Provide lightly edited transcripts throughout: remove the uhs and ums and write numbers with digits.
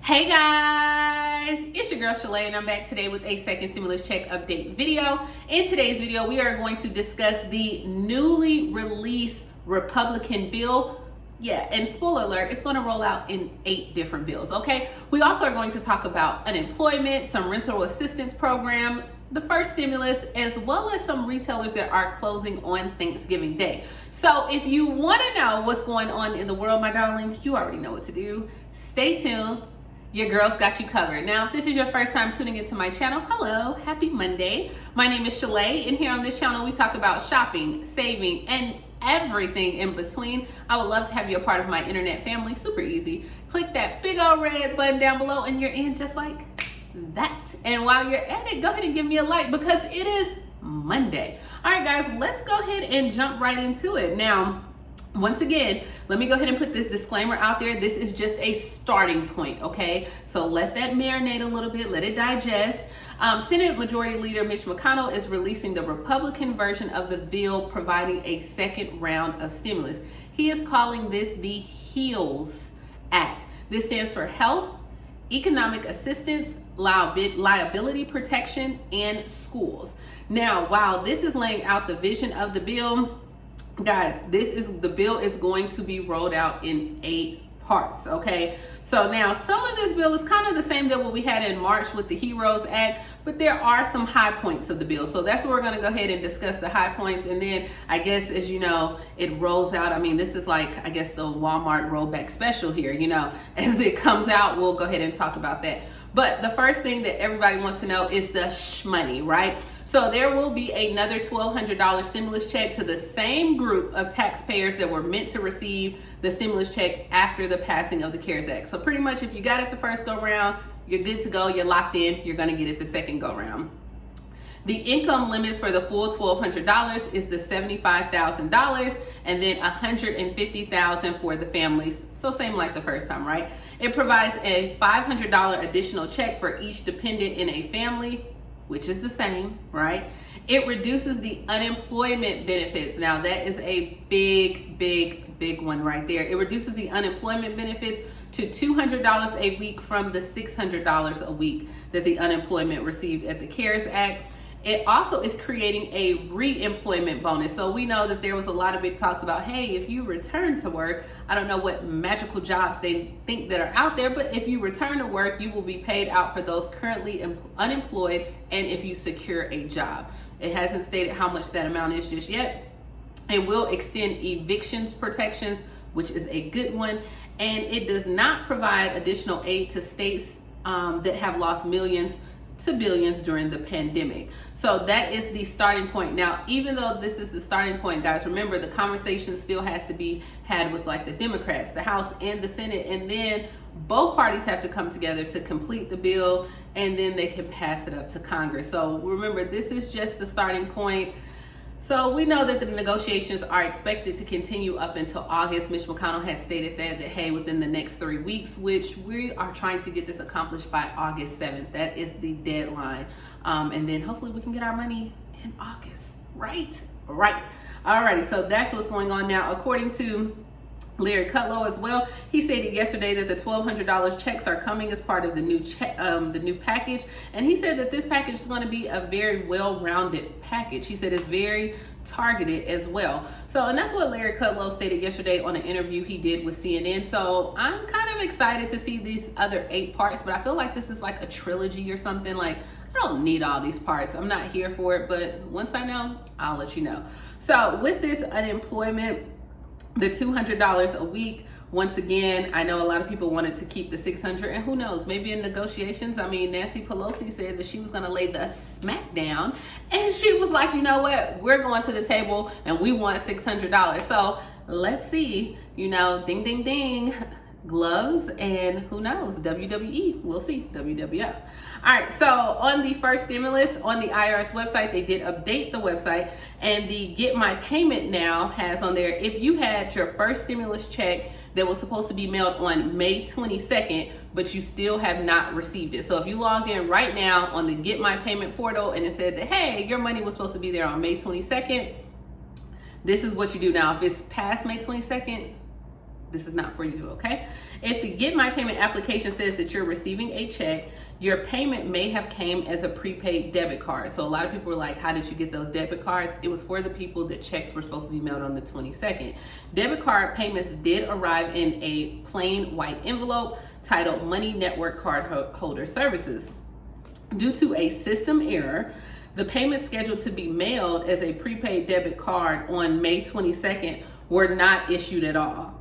Hey guys, it's your girl Shalae and I'm back today with a second stimulus check update video. In today's video, we are going to discuss the newly released Republican bill. Yeah, and spoiler alert, it's going to roll out in 8 different bills, okay? We also are going to talk about unemployment, some rental assistance program, the first stimulus, as well as some retailers that are closing on Thanksgiving Day. So if you want to know what's going on in the world, my darling, you already know what to do. Stay tuned. Your girl's got you covered. Now, if this is your first time tuning into my channel, hello, happy Monday. My name is Shalae, and here on this channel, we talk about shopping, saving, and everything in between. I would love to have you a part of my internet family. Super easy. Click that big old red button down below, and you're in just like that. And while you're at it, go ahead and give me a like because it is Monday. All right, guys, let's go ahead and jump right into it. Now, once again, let me go ahead and put this disclaimer out there. This is just a starting point, okay? So let that marinate a little bit, let it digest. Senate Majority Leader Mitch McConnell is releasing the Republican version of the bill providing a second round of stimulus. He is calling this the HEALS Act. This stands for Health, Economic Assistance, Liability Protection, and Schools. Now, while this is laying out the vision of the bill, guys, the bill is going to be rolled out in 8 parts, okay? So now some of this bill is kind of the same that what we had in March with the HEROES Act, but there are some high points of the bill. So that's what we're going to go ahead and discuss, the high points. And then I guess, as you know, it rolls out. I mean, this is like, I guess, the Walmart rollback special here, you know, as it comes out, we'll go ahead and talk about that. But the first thing that everybody wants to know is the shmoney, right? So there will be another $1,200 stimulus check to the same group of taxpayers that were meant to receive the stimulus check after the passing of the CARES Act. So pretty much if you got it the first go round, you're good to go, you're locked in, you're gonna get it the second go round. The income limits for the full $1,200 is the $75,000 and then $150,000 for the families. So same like the first time, right? It provides a $500 additional check for each dependent in a family, which is the same, right? It reduces the unemployment benefits. Now that is a big one right there. It reduces the unemployment benefits to $200 a week from the $600 a week that the unemployment received at the CARES Act. It also is creating a re-employment bonus. So we know that there was a lot of big talks about, hey, if you return to work, I don't know what magical jobs they think that are out there, but if you return to work, you will be paid out for those currently unemployed and if you secure a job. It hasn't stated how much that amount is just yet. It will extend evictions protections, which is a good one. And it does not provide additional aid to states that have lost millions to billions during the pandemic. So that is the starting point. Now, even though this is the starting point, guys, remember the conversation still has to be had with like the Democrats, the House and the Senate, and then both parties have to come together to complete the bill and then they can pass it up to Congress. So remember, this is just the starting point. So we know that the negotiations are expected to continue up until August. Mitch McConnell has stated that hey, within the next 3 weeks, which we are trying to get this accomplished by August 7th. That is the deadline. And then hopefully we can get our money in August, right? Right. Alrighty, so that's what's going on now. According to Larry Kudlow as well, he stated yesterday that the $1,200 checks are coming as part of the new package, and he said that this package is going to be a very well-rounded package. He said it's very targeted as well. So, and that's what Larry Kudlow stated yesterday on an interview he did with CNN. So I'm kind of excited to see these other 8 parts, but I feel like this is like a trilogy or something. Like, I don't need all these parts. I'm not here for it, but once I know, I'll let you know. So with this unemployment, the $200 a week, once again, I know a lot of people wanted to keep the $600, and who knows, maybe in negotiations, I mean, Nancy Pelosi said that she was going to lay the smack down, and she was like, you know what, we're going to the table and we want $600. So let's see, you know, ding, ding, ding, gloves, and who knows, WWE, we'll see, WWF. All right, so on the first stimulus, on the IRS website, they did update the website, and the Get My Payment Now has on there, if you had your first stimulus check that was supposed to be mailed on May 22nd, but you still have not received it. So if you log in right now on the Get My Payment portal and it said that, hey, your money was supposed to be there on May 22nd, this is what you do now. If it's past May 22nd, this is not for you, okay? If the Get My Payment application says that you're receiving a check, your payment may have came as a prepaid debit card. So a lot of people were like, how did you get those debit cards? It was for the people that checks were supposed to be mailed on the 22nd. Debit card payments did arrive in a plain white envelope titled Money Network Card Holder Services. Due to a system error, the payment scheduled to be mailed as a prepaid debit card on May 22nd were not issued at all.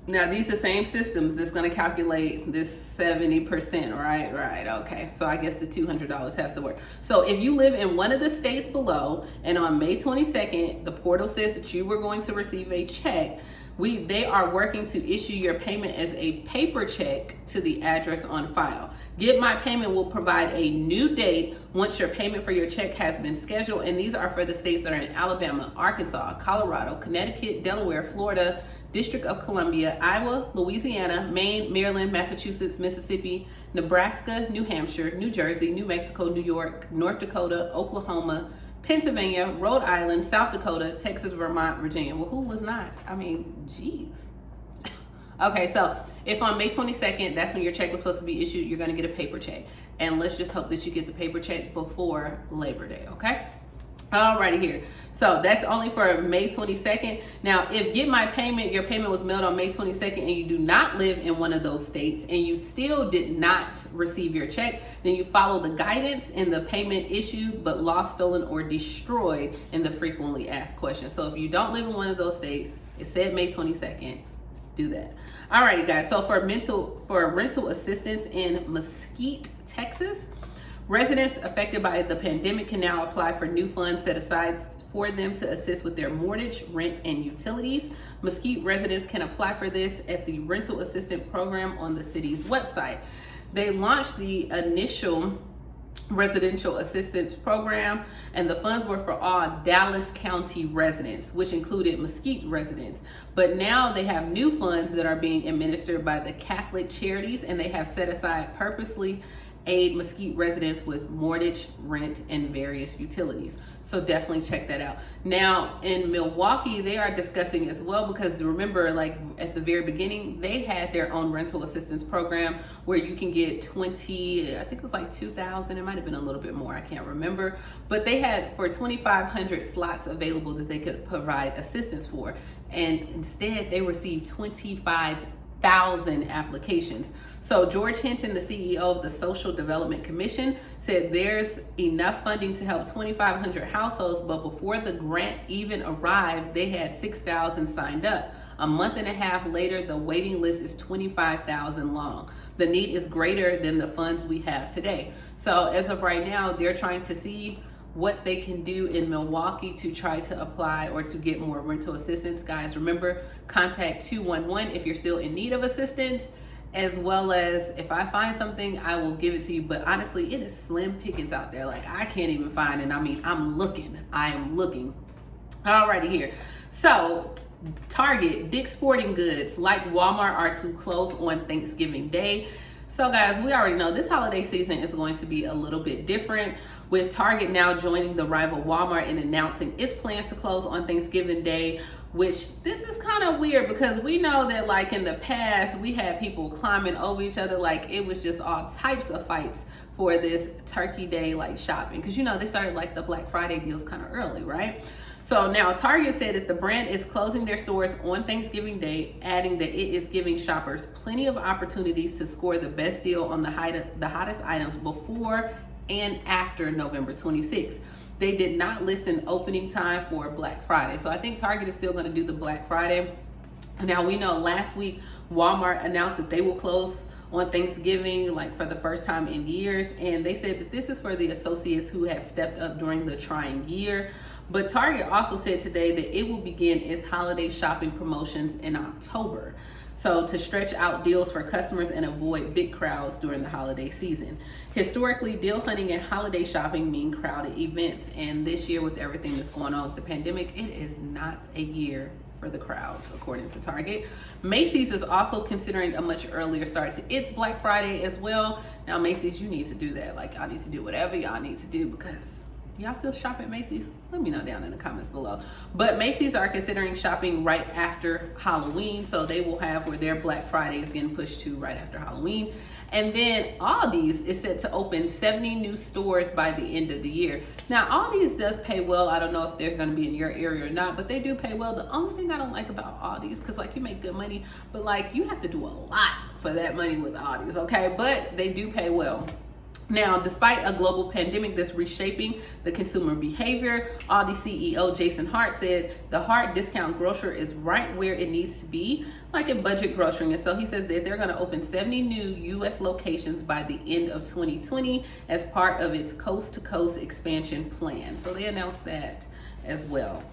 Now, these are the same systems that's going to calculate this 70%, right? Okay, so I guess the $200 has to work. So if you live in one of the states below, and on May 22nd, the portal says that you were going to receive a check, they are working to issue your payment as a paper check to the address on file. Get My Payment will provide a new date once your payment for your check has been scheduled, and these are for the states that are in Alabama, Arkansas, Colorado, Connecticut, Delaware, Florida, District of Columbia, Iowa, Louisiana, Maine, Maryland, Massachusetts, Mississippi, Nebraska, New Hampshire, New Jersey, New Mexico, New York, North Dakota, Oklahoma, Pennsylvania, Rhode Island, South Dakota, Texas, Vermont, Virginia. Well, who was not? I mean, geez. Okay, so if on May 22nd, that's when your check was supposed to be issued, you're going to get a paper check. And let's just hope that you get the paper check before Labor Day, okay? Alrighty here. So that's only for May 22nd. Now, if Get My Payment, your payment was mailed on May 22nd and you do not live in one of those states and you still did not receive your check, then you follow the guidance in the payment issued but lost, stolen, or destroyed in the frequently asked questions. So if you don't live in one of those states, it said May 22nd, do that. Alrighty guys, so for rental assistance in Mesquite, Texas, residents affected by the pandemic can now apply for new funds set aside for them to assist with their mortgage, rent, and utilities. Mesquite residents can apply for this at the Rental Assistance Program on the city's website. They launched the initial residential assistance program, and the funds were for all Dallas County residents, which included Mesquite residents. But now they have new funds that are being administered by the Catholic Charities, and they have set aside purposely aid Mesquite residents with mortgage, rent, and various utilities. So definitely check that out. Now in Milwaukee, they are discussing as well, because remember, like at the very beginning, they had their own rental assistance program where you can get 20, I think it was like 2,000, it might have been a little bit more, I can't remember, but they had for 2,500 slots available that they could provide assistance for. And instead they received 25,000 applications. So George Hinton, the CEO of the Social Development Commission, said there's enough funding to help 2,500 households, but before the grant even arrived, they had 6,000 signed up. A month and a half later, the waiting list is 25,000 long. The need is greater than the funds we have today. So as of right now, they're trying to see what they can do in Milwaukee to try to apply or to get more rental assistance. Guys, remember, contact 211 if you're still in need of assistance, as well as if I find something, I will give it to you. But honestly, it is slim pickings out there. Like I can't even find it. I mean, I am looking. Alrighty here. So Target, Dick's Sporting Goods, like Walmart, are to close on Thanksgiving Day. So guys, we already know this holiday season is going to be a little bit different, with Target now joining the rival Walmart and announcing its plans to close on Thanksgiving Day, which this is kind of weird because we know that like in the past, we had people climbing over each other. Like it was just all types of fights for this Turkey Day like shopping. Cause you know, they started like the Black Friday deals kind of early, right? So now Target said that the brand is closing their stores on Thanksgiving Day, adding that it is giving shoppers plenty of opportunities to score the best deal on the hottest items before and after November 26th. They did not list an opening time for Black Friday. So I think Target is still going to do the Black Friday. Now we know last week Walmart announced that they will close on Thanksgiving, like for the first time in years. And they said that this is for the associates who have stepped up during the trying year. But Target also said today that it will begin its holiday shopping promotions in October. So to stretch out deals for customers and avoid big crowds during the holiday season. Historically, deal hunting and holiday shopping mean crowded events. And this year, with everything that's going on with the pandemic, it is not a year for the crowds, according to Target. Macy's is also considering a much earlier start to its Black Friday as well. Now, Macy's, you need to do that. Like, y'all need to do whatever y'all need to do, because Do y'all still shop at Macy's? Let me know down in the comments below. But Macy's are considering shopping right after Halloween, so they will have where their Black Friday is getting pushed to right after Halloween. And then Aldi's is set to open 70 new stores by the end of the year. Now, Aldi's does pay well. I don't know if they're going to be in your area or not, but they do pay well. The only thing I don't like about Aldi's, because like you make good money, but like you have to do a lot for that money with Aldi's, okay? But they do pay well. Now, despite a global pandemic that's reshaping the consumer behavior, Aldi CEO Jason Hart said the Hart discount grocer is right where it needs to be, like in budget grocery. And so he says that they're going to open 70 new U.S. locations by the end of 2020 as part of its coast-to-coast expansion plan. So they announced that as well.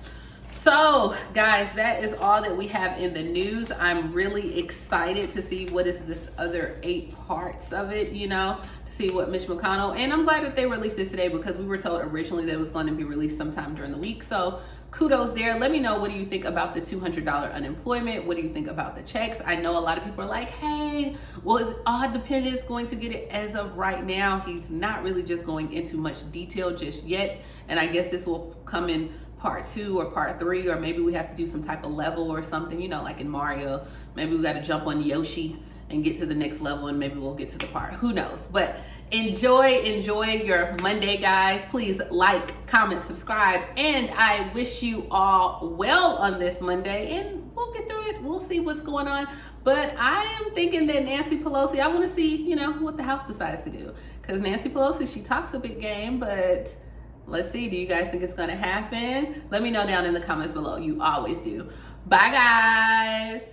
So guys, that is all that we have in the news. I'm really excited to see what is this other 8 parts of it, you know, to see what Mitch McConnell, and I'm glad that they released it today because we were told originally that it was going to be released sometime during the week. So kudos there. Let me know, what do you think about the $200 unemployment? What do you think about the checks? I know a lot of people are like, hey, well, is Odd Dependence going to get it? As of right now, he's not really just going into much detail just yet. And I guess this will come in part 2 or part 3, or maybe we have to do some type of level or something, you know, like in Mario, maybe we got to jump on Yoshi and get to the next level, and maybe we'll get to the part, who knows. But enjoy your Monday, guys. Please like, comment, subscribe, and I wish you all well on this Monday, and we'll get through it. We'll see what's going on. But I am thinking that Nancy Pelosi, I want to see, you know, what the House decides to do, because Nancy Pelosi, she talks a big game, but let's see, do you guys think it's gonna happen? Let me know down in the comments below. You always do. Bye, guys.